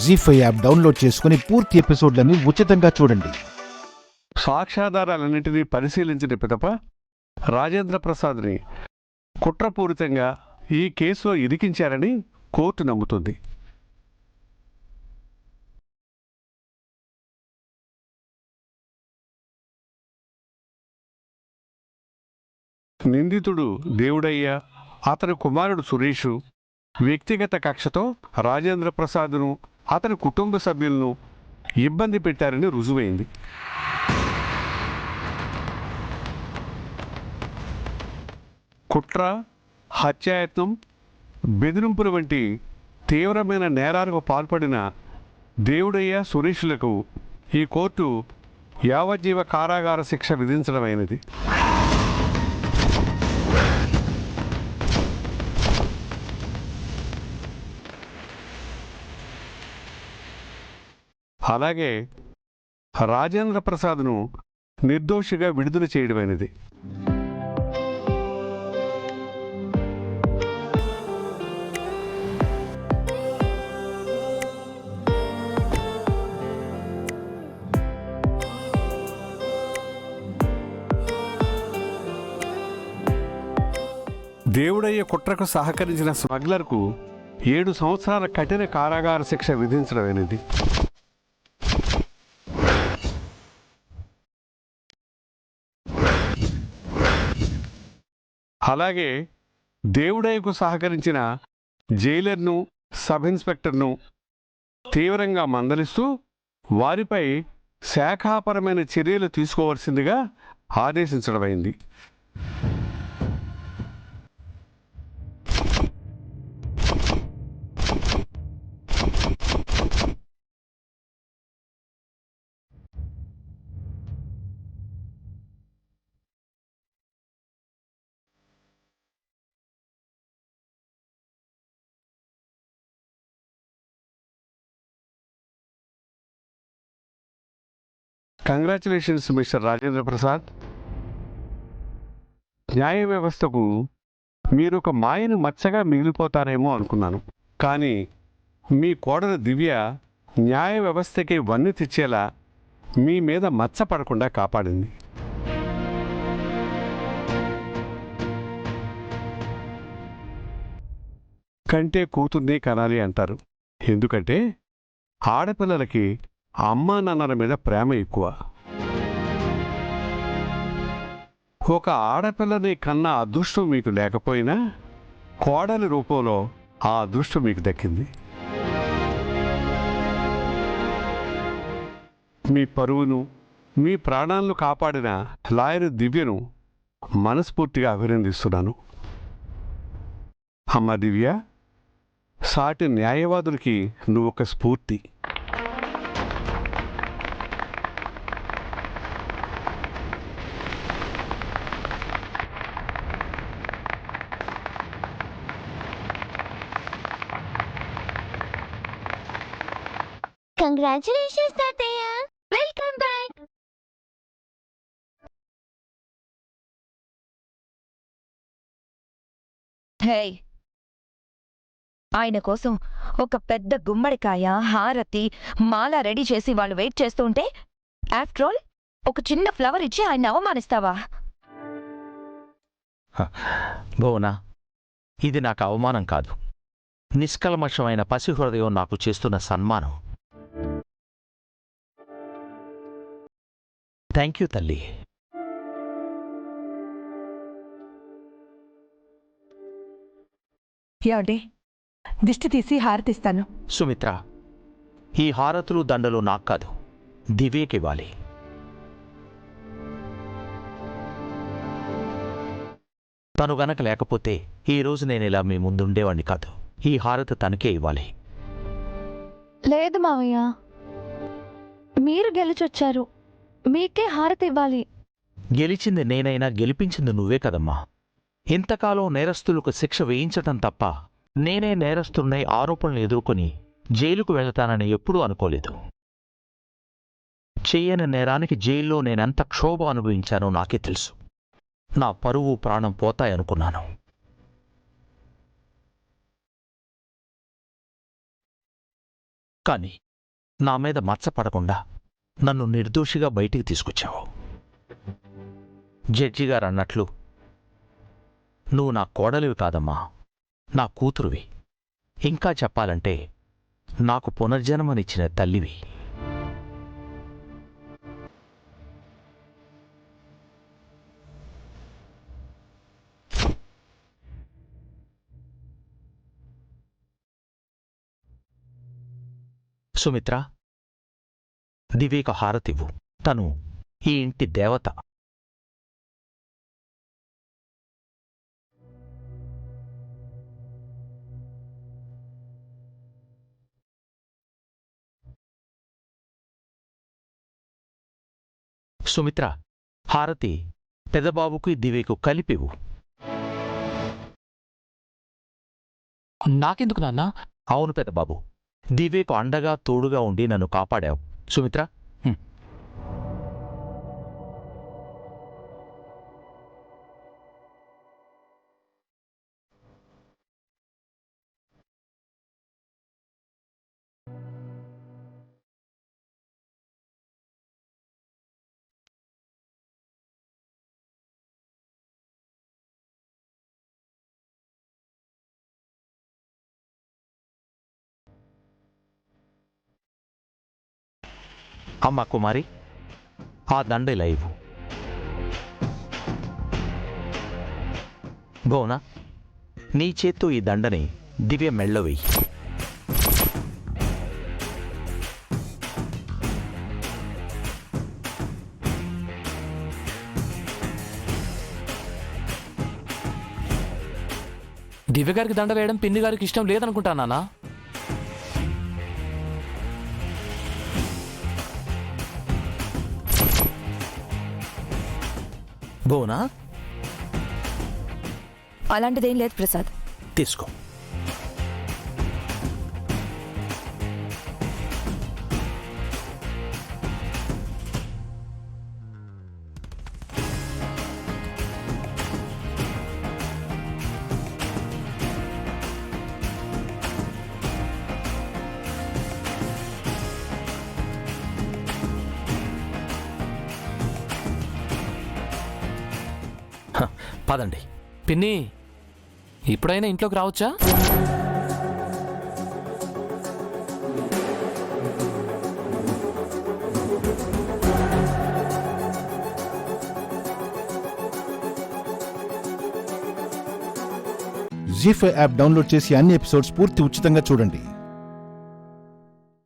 జీ5 app download చేసుకుని పూర్తి ఎపిసోడ్లని ఉచితంగా చూడండి. సాక్ష్యాధారాలన్నింటినీ పరిశీలించిన పిదప రాజేంద్ర ప్రసాద్ని కుట్రపూరితంగా ఈ కేసులో ఇరికించారని కోర్టు నమ్ముతుంది. నిందితుడు దేవుడయ్య, అతని కుమారుడు సురేషు వ్యక్తిగత కక్షతో రాజేంద్ర ప్రసాద్ను, అతని కుటుంబ సభ్యులను ఇబ్బంది పెట్టారని రుజువైంది. కుట్ర, హత్యాయత్నం, బెదిరింపులు వంటి తీవ్రమైన నేరాలకు పాల్పడిన దేవుడయ్య, సురేషులకు ఈ కోర్టు యావజ్జీవ కారాగార శిక్ష విధించడమైనది. అలాగే రాజేంద్ర ప్రసాద్ను నిర్దోషిగా విడుదల చేయడమైనది. దేవుడయ్య కుట్రకు సహకరించిన స్మగ్లర్కు 7 సంవత్సరాల కఠిన కారాగార శిక్ష విధించడమైనది. అలాగే దేవుడయ్యకు సహకరించిన జైలర్ను, సబ్ ఇన్స్పెక్టర్ను తీవ్రంగా మందలిస్తూ వారిపై శాఖాపరమైన చర్యలు తీసుకోవాల్సిందిగా ఆదేశించడమైంది. Congratulations mister Rajendra Prasad. న్యాయ వ్యవస్థకు మీరు ఒక మాయను మచ్చగా మిగిలిపోతారేమో అనుకున్నాను. కానీ మీ కోడలు దివ్య న్యాయ వ్యవస్థకి వన్నె తెచ్చేలా మీ మీద మచ్చ పడకుండా కాపాడింది. కంటే కూతుర్నే కనాలి అంటారు. ఎందుకంటే ఆడపిల్లలకి అమ్మా నాన్నల మీద ప్రేమ ఎక్కువ. ఒక ఆడపిల్లని కన్నా అదృష్టం మీకు లేకపోయినా కోడలి రూపంలో ఆ అదృష్టం మీకు దక్కింది. మీ పరువును, మీ ప్రాణాలను కాపాడిన లాయర్ దివ్యను మనస్ఫూర్తిగా అభినందిస్తున్నాను. అమ్మ దివ్య, సాటి న్యాయవాదులకి నువ్వు ఒక స్ఫూర్తి. Congratulations, Tataya. Welcome back. హే, ఆయన కోసం ఒక పెద్ద గుమ్మడికాయ, హారతి, మాల రెడీ చేసి వాళ్ళు వెయిట్ చేస్తుంటే ఆఫ్టర్ ఆల్ ఒక చిన్న ఫ్లవర్ ఇచ్చి ఆయన అవమానిస్తావా? భువనా, ఇది నాకు అవమానం కాదు, నిష్కల్మషమైన పసి హృదయం నాకు చేస్తున్న సన్మానం. థ్యాంక్ యూ తల్లి. ఏమండి, దిష్టి తీసి హారతిస్తాను. సుమిత్ర, ఈ హారతులు దండలు నాకు కాదు, దివ్యకివ్వాలి. తను గనక లేకపోతే ఈరోజు నేను ఇలా మీ ముందుండేవాణ్ణి కాదు. ఈ హారతి తనకే ఇవ్వాలి. లేదు మావయ్య, మీరు గెలిచొచ్చారు, మీకే హారతి ఇవ్వాలి. గెలిచింది నేనైనా గెలిపించింది నువ్వే కదమ్మా. ఇంతకాలం నేరస్తులకు శిక్ష వేయించటం తప్ప నేనే నేరస్తున్నై ఆరోపణలు ఎదుర్కొని జైలుకు వెళతానని ఎప్పుడూ అనుకోలేదు. చెయ్యని నేరానికి జైల్లో నేనెంత క్షోభ అనుభవించానో నాకే తెలుసు. నా పరువు ప్రాణం పోతాయనుకున్నాను. కానీ నా మీద మచ్చ పడకుండా నన్ను నిర్దోషిగా బయటికి తీసుకొచ్చావు. జడ్జి గారు అన్నట్లు నువ్వు నా కోడలివి కాదమ్మా, నా కూతురువి. ఇంకా చెప్పాలంటే నాకు పునర్జన్మనిచ్చిన తల్లివి. సుమిత్ర, దివ్యకు హారతివ్వు. తను ఈ ఇంటి దేవత. సుమిత్ర, హారతి పెదబాబుకి దివ్యకు కలిపివు. నాకెందుకు నాన్నా? అవును పెదబాబు, దివ్యకు అండగా తోడుగా ఉండి నన్ను కాపాడావు. సుమిత్ర, అమ్మా కుమారి, ఆ దండ ఇలా ఇవ్వు. భువన, నీ చేత్తో ఈ దండని దివ్య మెళ్ళో వెయ్యి. దివ్య గారికి దండ వేయడం పిన్ని గారికి ఇష్టం లేదనుకుంటా నాన్నా. భువన, అలాంటిదేం లేదు ప్రసాద్. తీసుకో. పదండి. పిన్ని, ఇప్పుడైనా ఇంట్లోకి రావచ్చా? జీ5 యాప్ డౌన్లోడ్ చేసి అన్ని ఎపిసోడ్స్ పూర్తి ఉచితంగా చూడండి.